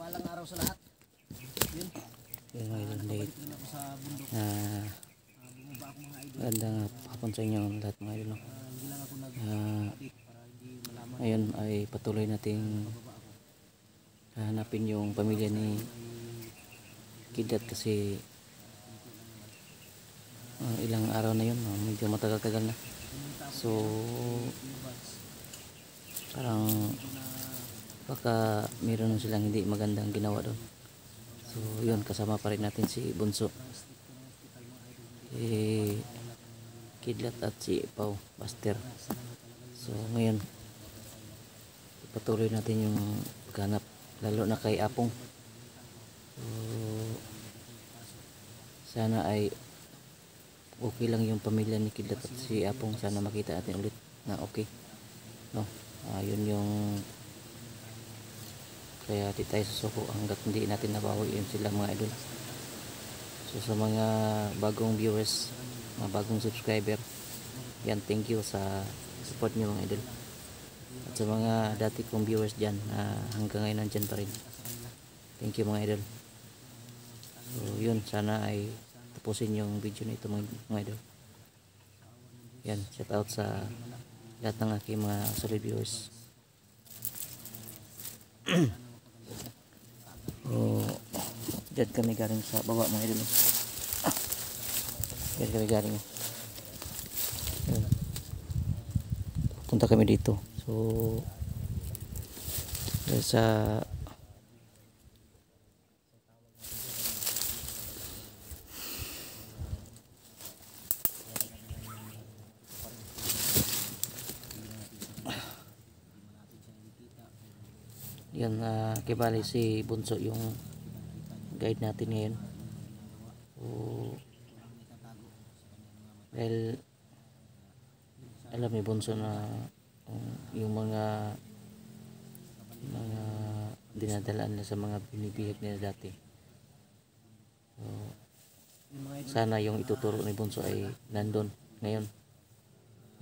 Mapagpalang araw sa lahat. Yun. Yun mga idol, Nakabalik rin ako sa bundok. Bumaba ako mga idol. magandang hapon sa inyo lahat mga idol. Hindi lang ako nag-update para hindi malaman. Ngayon ay patuloy nating hahanapin yung pamilya ni Kidlat kasi ilang araw na yun, medyo matagal-tagal na. So parang baka meron silang hindi magandang ginawa doon. So yun, kasama pa rin natin si Bunso, si Kidlat at si Pau Buster. So ngayon patuloy natin yung paghanap, lalo na kay Apong. So sana ay okay lang yung pamilya ni Kidlat at si Apong. Sana makita natin ulit na okay, no? Yun yung kaya di tayo susuko hanggat hindi natin nabawi yun sila mga idol. So sa mga bagong viewers, mga bagong subscriber, yan, thank you sa support nyo mga idol. At sa mga dati kong viewers dyan hanggang ngayon nandyan pa rin, thank you mga idol. So yun, sana ay tapusin yung video na ito mga idol. Yan, shout out sa lahat ng aking mga solid viewers. Diyan kami galing sa baba mga idol. Diyan kami galing. Yan. Punta kami dito. So sa yan, kibali si Bunso yung guide natin ngayon. So dahil alam ni Bunso na yung mga dinadalaan na sa mga binibihag nila dati. So sana yung ituturo ni Bunso ay nandun ngayon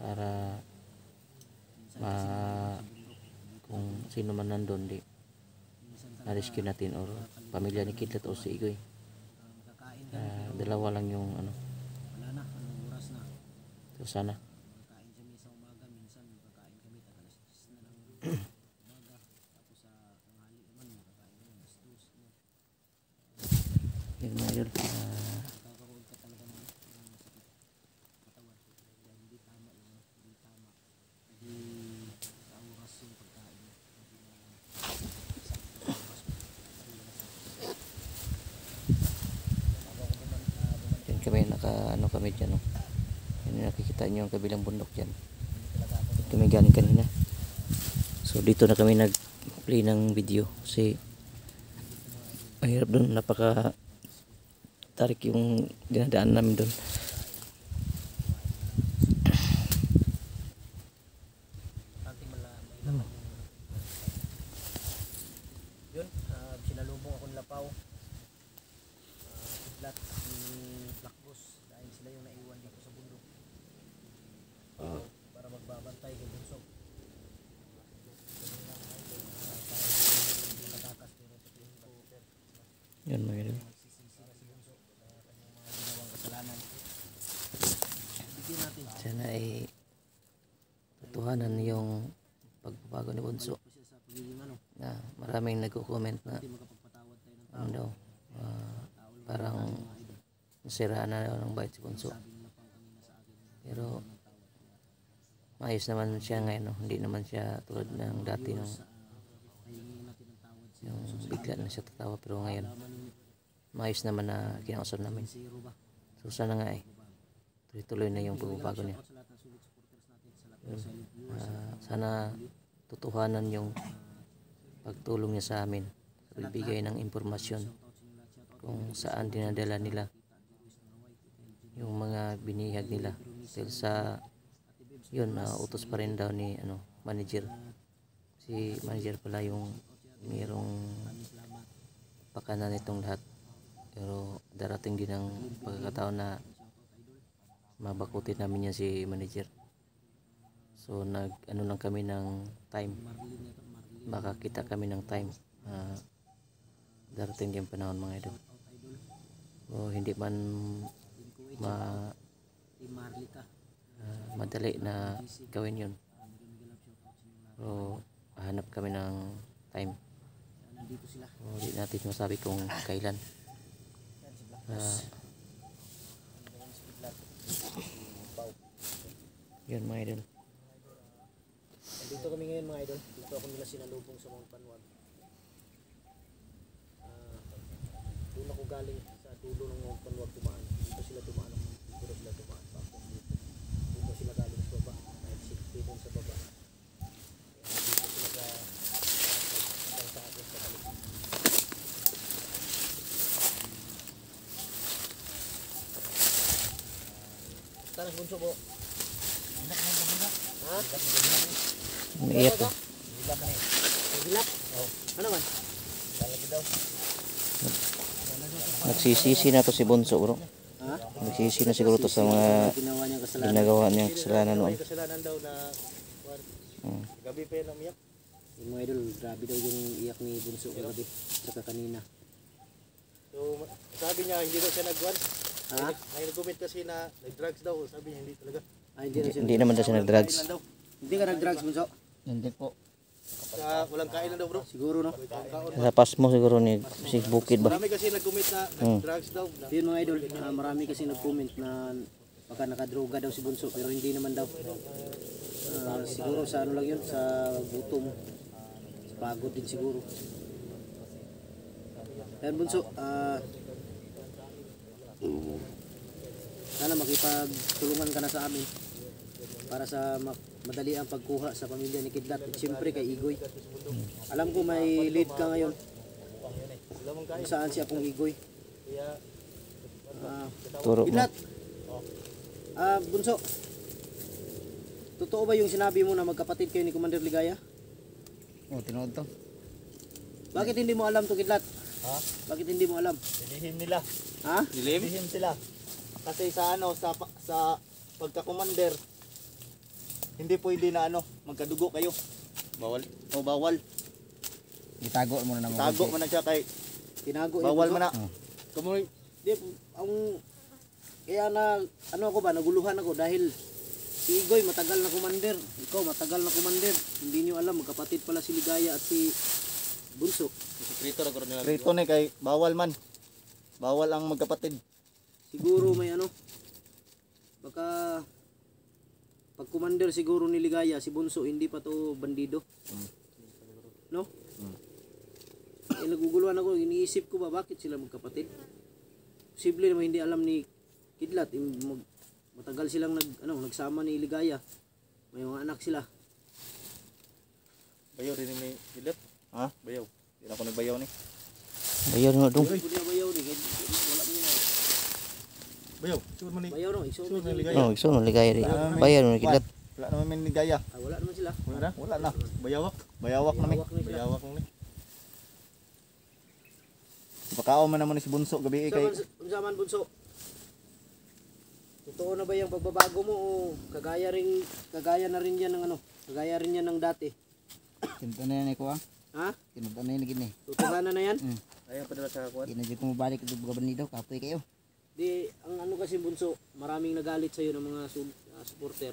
para kung sino man nandun, di na-rescue natin, or pamilya ni Kidlat o si Igoy. Dalawa lang yung ano. So sana yun mga idol. Kami kami dyan, no? Yan, nakikita nyo ang kabilang bundok dyan. Kami galing kanina. So dito na kami nag play ng video kasi mahirap doon, napaka tarik yung dinadaan namin doon. Yun, sinalubong akong Lapaw, Kidlat, ni Blackboss, dahil sila yung naiwan dito sa bundok para magbabantay kay Bunso. Yun mga idol. Sana ay tutuhanan yung pagbabago ni Bunso. Na maraming nagko-comment na ano daw, parang nasiraan na daw ng bait si Bunso. Pero maayos naman siya ngayon, no? Hindi naman siya tulad ng dati nung yung bigla na siya tatawa, pero ngayon maayos naman na kinausap namin. So sana nga tuloy-tuloy na yung pagbabago niya. Sana tutuhanan yung pagtulong niya sa amin, pagbibigay ng impormasyon kung saan dinadala nila yung mga binihag nila. Dahil sa yun, utos pa rin daw ni manager. Si manager pala yung mayroong pakanan nitong lahat, pero darating din ang pagkakataon na mabakutin namin yan si manager. So lang kami ng time, makakita kami ng time darating yung panahon mga idol. Idol. O hindi man Team Kuwait. ma Team Marlita. madali na gawin yun. Miguel shout out sa inyo lahat. Pero hanap kami ng time. Nandito sila. O di natin masabi kung kailan. Yan si Black Ah, Boss. Yan si Kidlat. Si Pau. yun mga idol. Dito kami ngayon mga idol. Dito ako nila sinalubong sa Mount Panwan. Doon ako galing sa dulo ng Mount Panwan tumaan. Dito sila tumaan. Dito sila tumaan. Tapos dito. Dito sila galing sa baba. Night shift dito sa baba. Dito sila sa akin sa balik. Tanas bunso po. Ha? Umiiyak ko. Hilak na eh. Hilak? Oo. Ano man? Lalagi daw. Nagsisisi na to si Bunso bro. Ha? Nagsisisi na siguro to sa mga Ginawa niyang kasalanan. ginagawa niyang kasalanan noon. Kasalanan daw na Hmm. gabi pa yan umiyak. Yung mga idol, grabe daw yung iyak ni Bunso kagabi. Saka kanina. So sabi niya hindi daw siya nag-one. Ha? May nag-comment kasi na nag-drugs daw. Sabi niya hindi talaga. Ay, hindi na siya. Hindi naman daw siya nag-drugs. Kailan daw. Hindi ka nag-drugs, Bunso? Hindi po. Sa walang kain daw bro. Siguro, no? Sa pasmo siguro ni si Bukid ba? Marami kasi nag-comment na nag-drugs daw. Yun mga idol, marami kasi nag-comment na baka nakadroga daw si Bunso, pero hindi naman daw. Siguro sa ano lang yun, sa gutom. Sa pagod din siguro. Ayan Bunso, sana makipagtulungan ka na sa amin para sa madali ang pagkuha sa pamilya ni Kidlat at siyempre kay Igoy. Alam ko may lead ka ngayon kung saan si Apong Igoy. Turo mo. Kidlat, Bunso, totoo ba yung sinabi mo na magkapatid kayo ni Commander Ligaya? Oh, tinood to. Bakit hindi mo alam to, Kidlat? Ha? Bakit hindi mo alam? Dilihim nila. Ha? Dilihim sila. Kasi sa ano sa pagka-commander hindi pwede na ano magkadugo kayo. Bawal. O bawal. Itago mo na ng Tago man na siya kay Tinago bawal Bunso. man na. Kumoy Di, kaya na, ano ako ba, naguluhan ako dahil si Igoy matagal na commander, ikaw matagal na commander, hindi nyo alam, magkapatid pala si Ligaya at si Bunso. sekreto ra nila. Sekreto ni kay bawal man. Bawal ang magkapatid. Siguro may ano, baka pag commander siguro ni Ligaya, si Bunso, hindi pa to bandido. No? Eh, naguguluhan ako, iniisip ko ba, bakit sila magkapatid? Posible naman hindi alam ni Kidlat, matagal silang nagsama ni Ligaya. May mga anak sila. Bayaw rin ni Hilot. Ha? Bayaw. Hindi na ako nagbayaw ni. Ayun no dong. Hindi na bayaw ni, wala mo na. Bayaw. Sure man ni. Bayaw no, ikaw Sure man ni Ligaya. Oh, so no ligaya ri. Bayan no kilat. Wala naman may ligaya. Wala naman sila. Wala na. Wala na. Bayawak. Bayawak na mi. Bayawak na sila. Bayawak na mi. Pagkaon man naman ni si Bunso gabi kay Unsaman Bunso? Totoo na ba yung pagbabago mo o kagaya na rin yan ng kagaya rin yan ng dati? Tinto na yan ko ah. Ha? Tinto na yan gini. Tutuhanan na yan? ayaw pa dala sa kuan. Ginadyo ko mabalik ito buka banido kapoy kayo. Di, ang ano kasi Bunso, maraming nagalit sa'yo ng mga supporter.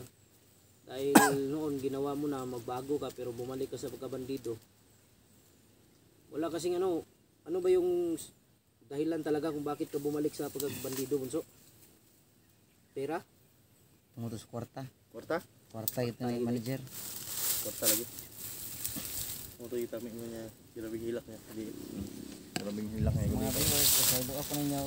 Dahil noon ginawa mo na magbago ka pero bumalik ka sa pagkabandido. Wala kasing ano ba yung dahilan talaga kung bakit ka bumalik sa pagkabandido Bunso? Pera? Tumutos kwarta. Kwarta? Kwarta ito na yung manager. Kwarta lagi. Mo to itami mo niya. Grabing hilak niya. Di grabing hilak niya. Mga viewers, pasaylo ako ninyo.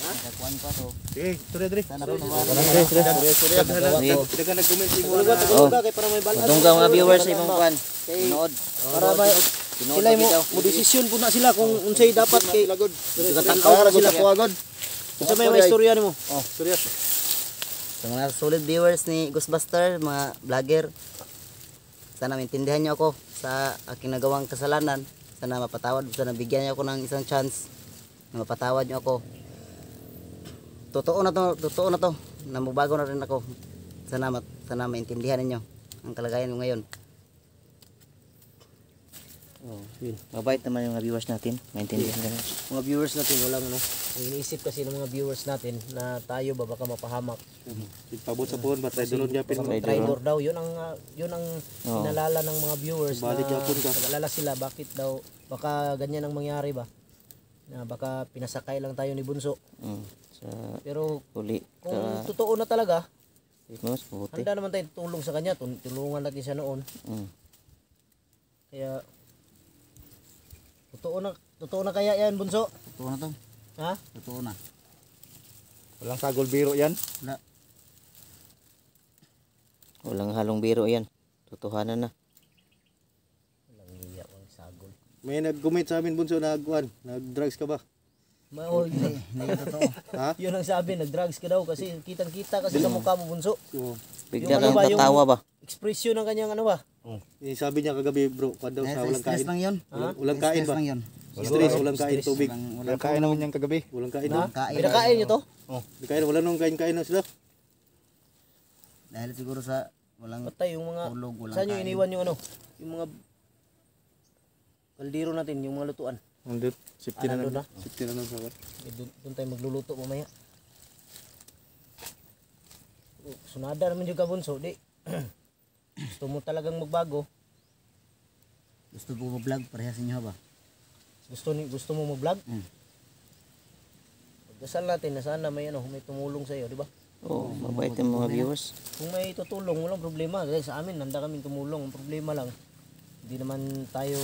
Ha? Nakakuan ko to. Sige, tore dre. Sana po naman. Dagan nag-comment si mo Tulog ka, na. tulog ka, kaya para may balas. Dong ka mga viewers sa imong kwan. Kay, Tinood. para may, sila mo desisyon po na sila kung unsay dapat kay Lagod. gatanaw na sila. Kuagod. Unsa may istorya nimo? Oh, serious. Sa mga solid viewers ni Ghostbuster, mga vlogger, sana maintindihan niyo ako sa aking nagawang kasalanan. Sana mapatawad, sana bigyan niyo ako ng isang chance na mapatawad niyo ako. Totoo na to. Namubago na rin ako. Sana maintindihan niyo ang kalagayan mo ngayon. Yun. Mabait naman yung mga viewers natin. Maintindihan ka na. Mga viewers natin, walang ano. Ang iniisip kasi ng mga viewers natin na tayo ba baka mapahamak. Pabot sa puon, batay doon niya Baka pin. traitor daw. Yun ang inalala ng mga viewers Balik na yapon ka. nag-alala sila. Bakit daw, baka ganyan ang mangyari ba? Na baka pinasakay lang tayo ni Bunso. Sa Pero huli kung ka. totoo na talaga, Mas mabuti. handa naman tayo tulong sa kanya. Tulungan natin siya noon. Kaya, totoo na kaya yan, Bunso? Totoo na to. Ha? Totoo na. Walang sagol biro yan. Walang halong biro yan. Totohanan na. Walang iyak, walang sagol. May nag-comment sa amin Bunso na nag-drugs ka ba? Hindi totoo. Ha? Yun ang sabi, nag-drugs ka daw kasi kitang-kita kasi sa mukha mo, Bunso. Oo. Bigla Yung ano kang ba, yung- tatawa ba? Ekspresyon ng kanyang ano ba? Sabi niya kagabi bro, kwan daw sa walang kain. Stress lang yun. Walang kain ba? Lang yun. Stress, walang kain, tubig. Walang kain naman niyang kagabi. Walang kain Na? daw. kain. Pinakain nyo to? Di kain, wala nung kain na sila. Dahil siguro sa walang Patay yung mga, tulog, walang saan nyo kain. iniwan yung ano? Yung mga kaldero natin, yung mga lutuan. Nandun, safety na nandun lang. Safety na lang sa kwan. Doon tayo magluluto mamaya. Sunada naman yung kabunso, di. Gusto mo talagang magbago. gusto ko vlog parehas inyo ba? Gusto mo mag-vlog? Mm. Pagdasal natin na sana may may tumulong sa iyo, di ba? Oo, mabait yung mga viewers. Kung may tutulong, walang problema. Kasi sa amin, handa kaming tumulong. Ang problema lang, hindi naman tayo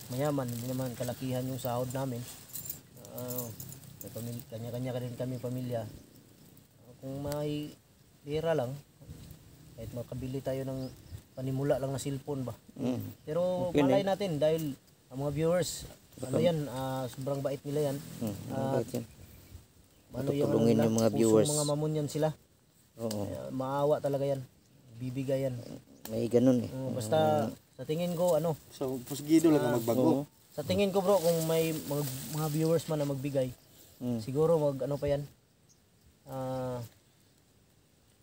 mayaman, hindi naman kalakihan yung sahod namin. Kanya-kanya ka rin kami pamilya. Kung may pera lang, kahit makabili tayo ng panimula lang na cellphone ba. Pero Okay malay natin dahil ang mga viewers, ano yan, sobrang bait nila yan. Mabait yan. Ano Tutulungin yung mga pusong viewers. mga mamunyan sila. Oo, Kaya maawa talaga yan. Bibigay yan. may ganun eh. Basta sa tingin ko So, pusgido lang ang magbago. sa tingin ko bro kung may mga viewers man na magbigay, siguro ano pa yan.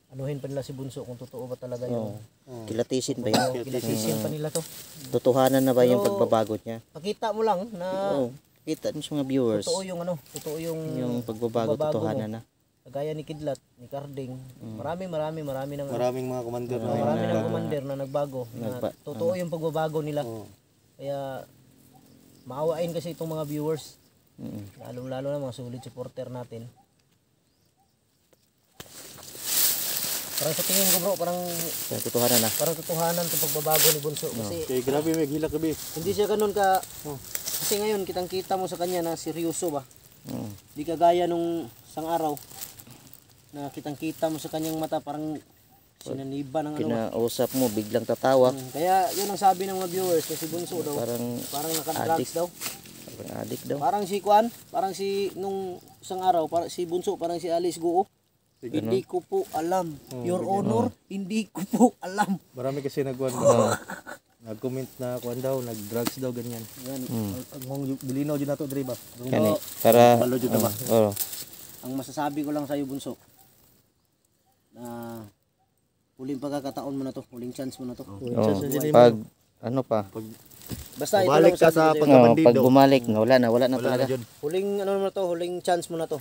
Anuhin pa nila si Bunso kung totoo ba talaga yung Kilatisin ba yan? kilatisin pa nila to. Totohanan na ba yung Pero- pagbabago niya? Pakita mo lang na Oo, kita mo sa mga viewers. totoo yung Yung pagbabago, totohanan na. kagaya ni Kidlat, ni Carding. Marami ng Maraming mga commander na marami ng commander na nagbago. Na totoo yung pagbabago nila. Oo. Kaya maawain kasi itong mga viewers. Mm. Lalo na mga solid supporter natin. Parang sa tingin ko bro, parang Totohanan na. totohanan itong pagbabago ni Bunso. Kasi Kaya grabe, may gila gabi. hindi siya ganun ka... Kasi ngayon, kitang kita mo sa kanya na seryoso ba? Mm. Di kagaya nung isang araw na kitang kita mo sa kanyang mata parang sinaniba ng ano ba? Kinausap mo, biglang tatawa. Kaya yun ang sabi ng mga viewers na si Bunso daw. Parang Naka-drugs addict. daw. Parang addict daw. Parang si Kwan, parang si nung isang araw, si Bunso, parang si Alice Guo. Hindi ko po alam. Your Honor, hindi ko po alam. Marami kasi nag-comment na kwan daw, nag-drugs daw, ganyan. Yan, ang bilinaw dyan na to, Dre ba? Kani, para... Balo dyan na ba? Oo. Ang masasabi ko lang sa iyo, Bunso, na huling pagkakataon mo na to, huling chance mo na to. Oo. Pag, ano pa? Basta ito Bumalik lang ka sa sabi ko sa'yo. pagkabandido. Pag bumalik, wala na Wala talaga. na dyan. Huling ano mo na to, huling chance mo na to.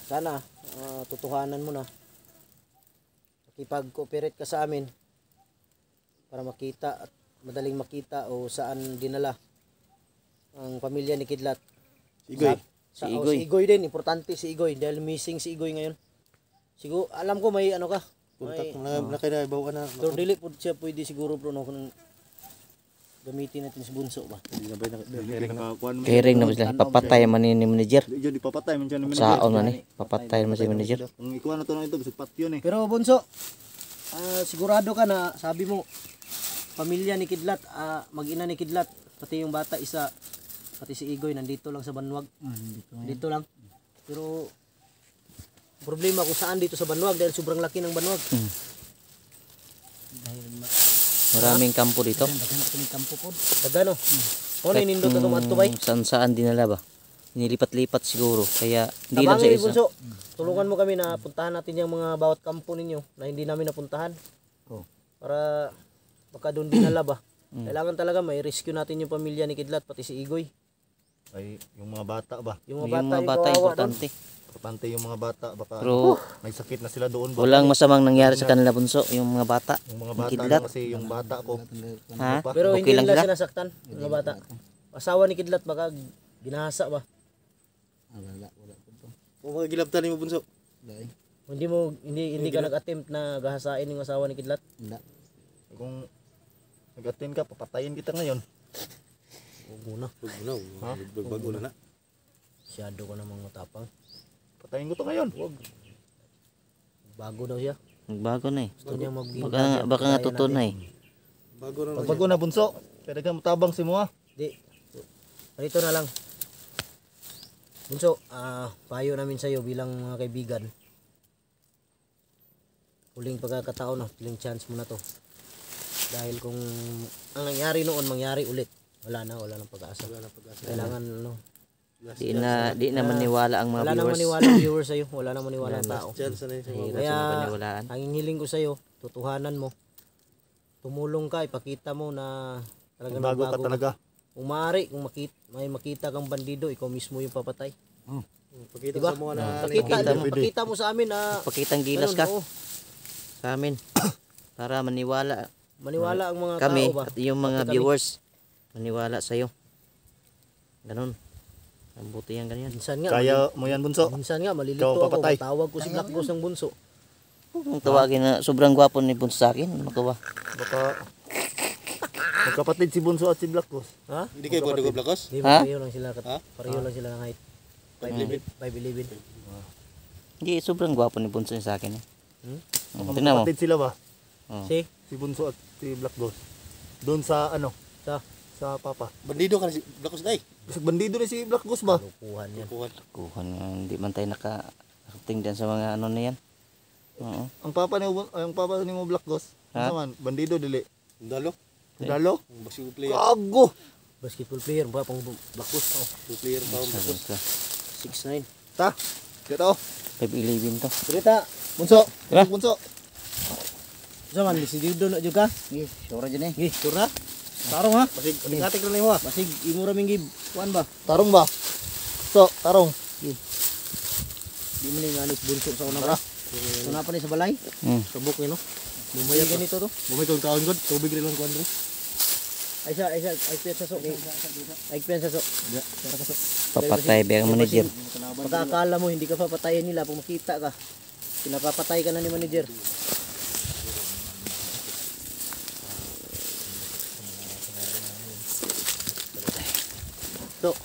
Sana tutuhanan mo na. Makipag-cooperate ka sa amin para makita at madaling makita o saan dinala ang pamilya ni Kidlat. Igoy. Si Si Igoy. Igoy din, importante si Igoy dahil missing si Igoy ngayon. Siguro alam ko may ano ka. Contact May na kinaibaw ka na. pero dili po siya pwede siguro bro no kung gamitin natin si Bunso ba. Hindi na ba nakakuan mo? Kaya rin naman sila. Papatay man ni manager. Hindi dyan, ipapatay man siya ni Saon man eh. Papatay man si manager. Kung ikuha na to na ito, bisag pat yun eh. Pero Bunso, sigurado ka na sabi mo pamilya ni Kidlat, mag-ina ni Kidlat, pati yung bata isa, pati si Igoy nandito lang sa Banwag. Dito lang. Pero problema kung saan dito sa Banwag dahil sobrang laki ng Banwag. Maraming kampo dito. Dagano. Kung ano nindot na tumadto bay. Saan dinala ba? Nilipat-lipat siguro. Kaya hindi lang sa Tabangin isa. Bunso. Tulungan mo kami na puntahan natin yung mga bawat kampo ninyo na hindi namin napuntahan. Para Baka doon dinala ba? Kailangan talaga may rescue natin yung pamilya ni Kidlat, pati si Igoy. Ay, yung mga bata ba? Yung Yung mga bata, mga bata kawawa doon. importante. Importante yung mga bata. Baka Pero may sakit na sila doon. Baka walang masamang nangyari sa kanila bunso, yung mga bata. yung mga bata Kidlat. lang kasi yung bata ko. Ha? Pero Okay hindi lang nila sila? sinasaktan, yung mga bata. Asawa ni Kidlat, baka ginahasa ba? Wala po to. O mga gilabtan mo bunso. Dai. Hindi ka nag-attempt na gahasain yung asawa ni Kidlat? Wala. Kung nag-attend ka, papatayin kita ngayon. Huwag muna. Ha? Bago na na. Masyado ko namang matapang. Patayin ko to ngayon. Bago daw siya. Bago na eh. Gusto niya mag-build. Baka nga totoo na eh. Bago na Pag bago na bunso, pwede ka matabang si mo ha. Di. Ganito na lang. Bunso, payo namin sa'yo bilang mga kaibigan. Huling pagkakataon, huling chance mo na to. Dahil kung ang nangyari noon, mangyari ulit. Wala nang pag-asa. Kailangan, Di na maniwala ang mga wala nang viewers. maniwala ang viewers sa'yo. Wala nang maniwala ang tao. chance na yun. Hirap Kaya, sa paniwalaan. ang hiling ko sa'yo, tutuhanan mo. Tumulong ka, ipakita mo na talagang Bago ka nagbago talaga. Kung maaari, kung may makita kang bandido, ikaw mismo yung papatay. Pakita Diba? sa mga na Pakita mo sa amin na Pakitang gilas ka ganun, oo. sa amin. Para maniwala Maniwala ang mga kami tao ba? at yung mga Pati kami. viewers. Maniwala sa'yo. Ganun. Ang buti yan ganyan. Minsan nga, Kaya mo yan bunso. minsan nga malilito Ikaw ako. papatay. Tawag ko si Black Ghost ng bunso. Kung tawagin na sobrang gwapo ni Bunso sa akin, magawa. Baka magkapatid si bunso at si Black Ghost. Ha? Hindi kayo bago blakos? Di Ha? ba pareho lang sila, pareho lang sila ng height. 5'11". Hindi, sobrang gwapo ni Bunso sa akin. Eh. Hmm? Tingnan mo. Magkapatid sila ba? Si? Si bunso at si Black Ghost. Doon sa ano? Sa Sa papa. Bandido ka na si blakos day. Bisag bandido na si Black Ghost ba? lukuhan yan. Kuhan. Kuhan nga, hindi man tayo nakarating dyan sa mga ano na yan. Oo. Ang papa ni mo Black Ghost. Ha? Ano man? Bandido dili. Dalo. Dalo? Basketball player. Gago. Basketball player ba pang Black Ghost? Oh, Two player pa ang Sabi blakos. ka. 6'9". Ta. Dito. 5'11 to. Berita. Bunso. Diba? Bunso. Zaman si Dido na juga. Gi, sure dyan eh. Gi, sure na. Tarong ha. Basig atik na mo ha. Basig imo ra minggib. Kuan ba? Tarong ba? So, tarong. Di mo ni nganis bunso sa una ba? Una pa ni sa balay. Subok no. Bumaya ganito to. Bumay kong kaon god. Tubig rin lang kuan rin. Ay piyan sa so. Ay piyan sa so. Papatay ba ang manager? Baka akala mo hindi ka papatayin nila pag makita ka. Pinapapatay ka na ni manager. So,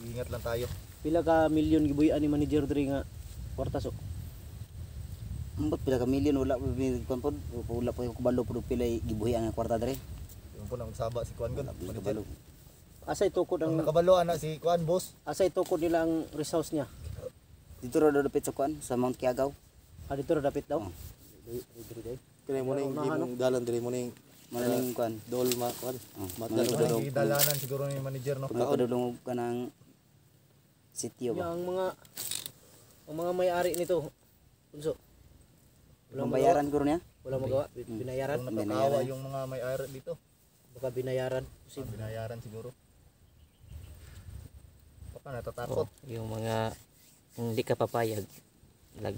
Ingat lang tayo. pila ka milyon gibuyan ni manager diri nga kwarta so. Ambot pila ka milyon wala pa kon pod. Wala pa yung kubalo pod pila gibuhi ang kwarta dere. Yung po nang saba si kuan god. Kabalo. Asay tukod Ang ang nakabalo ana si kuan boss. asay tukod nila ang rest house niya. Dito ra dapat sa kuan sa Mount Kiagaw. Dito ra dapit daw. Kaya mo na yung imong dalan diri mo na yung Malaning kuan. dol ma kuan. Malaning Matdalo Ang dalanan siguro ni manager no. Pagkadulong ka ng sitio ba. Ang mga may-ari nito. Bunso. Walang bayaran guro niya. Wala magawa. Binayaran. Kung nakakawa yung mga may-ari dito. Baka binayaran. Binayaran siguro. Baka natatakot. Yung mga hindi ka papayag,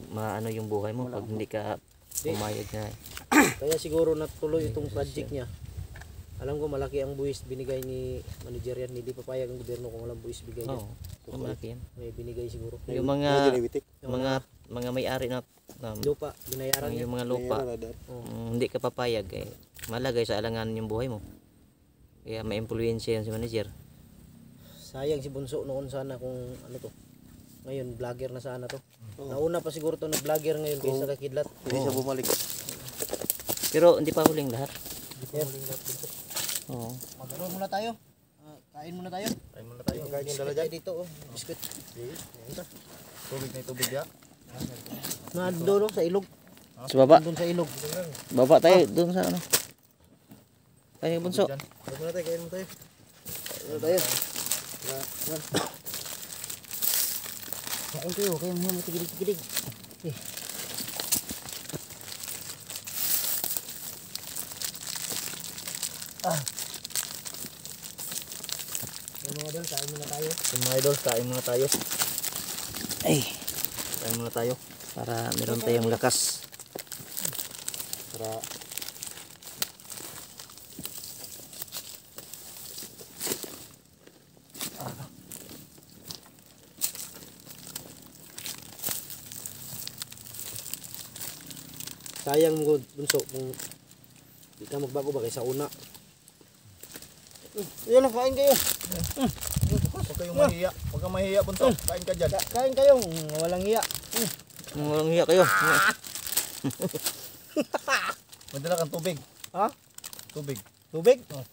maano yung buhay mo pag hindi ka pumayag na. Kaya siguro natuloy itong project niya. Alam ko malaki ang buwis binigay ni manager yan. Hindi papayag ang gobyerno kung walang buwis bigay niya. Oo, malaki yan. May binigay siguro. Yung Medyo mga nabitik. may-ari na Lupa, binayaran niya. yung mga lupa, hindi ka papayag eh, malagay sa alanganan yung buhay mo. Kaya ma-impluwensya yan si manager. Sayang si Bunso noon sana kung ano to. Ngayon vlogger na sana to. Nauna pa siguro to na vlogger ngayon kaysa kay Kidlat. Hindi siya bumalik. Pero hindi pa huling lahat. Oo. Magano muna tayo. Kain muna tayo. Kain muna tayo. Kain yung dala Tayo dyan. dito oh. Biskuit. Tubig na tubig ya. Na doon sa ilog. Sa baba. Doon sa ilog. Baba tayo doon sa ano. Kaya Bunso. Dyan. Kain muna tayo, kain muna tayo. Ano tayo? Kain kayo, kayo mo tigidig-tigidig. Yung mga idol, kain muna tayo. Yung mga idol, kain muna tayo. Ay, Kain muna tayo. para meron tayong lakas. Para Sayang mo bunso kung di ka magbago ba kaysa una. Yan lang, kain kayo. huwag kayong mahiya. Huwag kang mahiya, bunso. Kain ka dyan. Kain kayo, walang hiya. Walang hiya kayo. Madala kang tubig. Ha? Tubig. Tubig? Oh.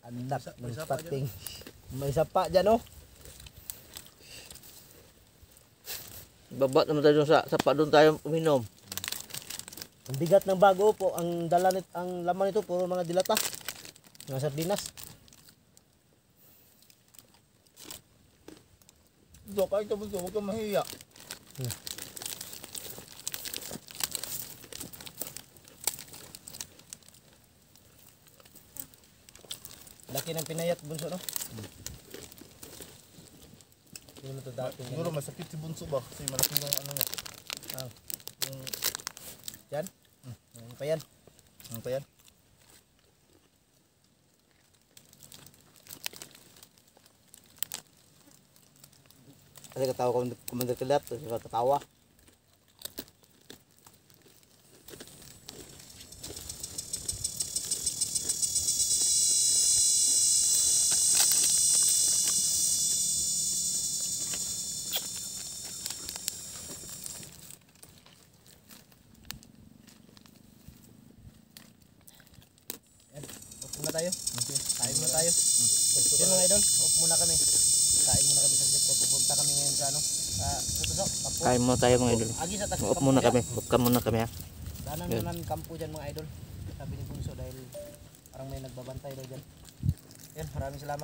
Anak ng pating. May sapa dyan, oh. Baba naman tayo dun sa sapa, doon tayo uminom. Ang bigat ng bago po, ang ang laman nito puro mga dilata. Mga sardinas. Bunso, kain ka bunso. Huwag kang mahiya. Laki ng pinayat bunso, no? Hindi mo ito dati. Siguro masakit si bunso ba? Kasi malaki yung ano mo. Yung... Yan? Yan pa yan. Ano pa yan? Kasi katawa ko Commander Kilat, kasi katawa. Off muna tayo. Kain muna tayo. Yun mga idol, off muna kami. Kain muna kami saglit. Pupunta kami ngayon sa ano? Sa Tutusok, kampo. Kain muna tayo mga idol. Agi sa tas Off muna kami. Off ka muna kami ha. Daanan na namin kampo dyan mga idol. Sabi ni Bunso dahil parang may nagbabantay daw dyan. Yan, maraming salamat.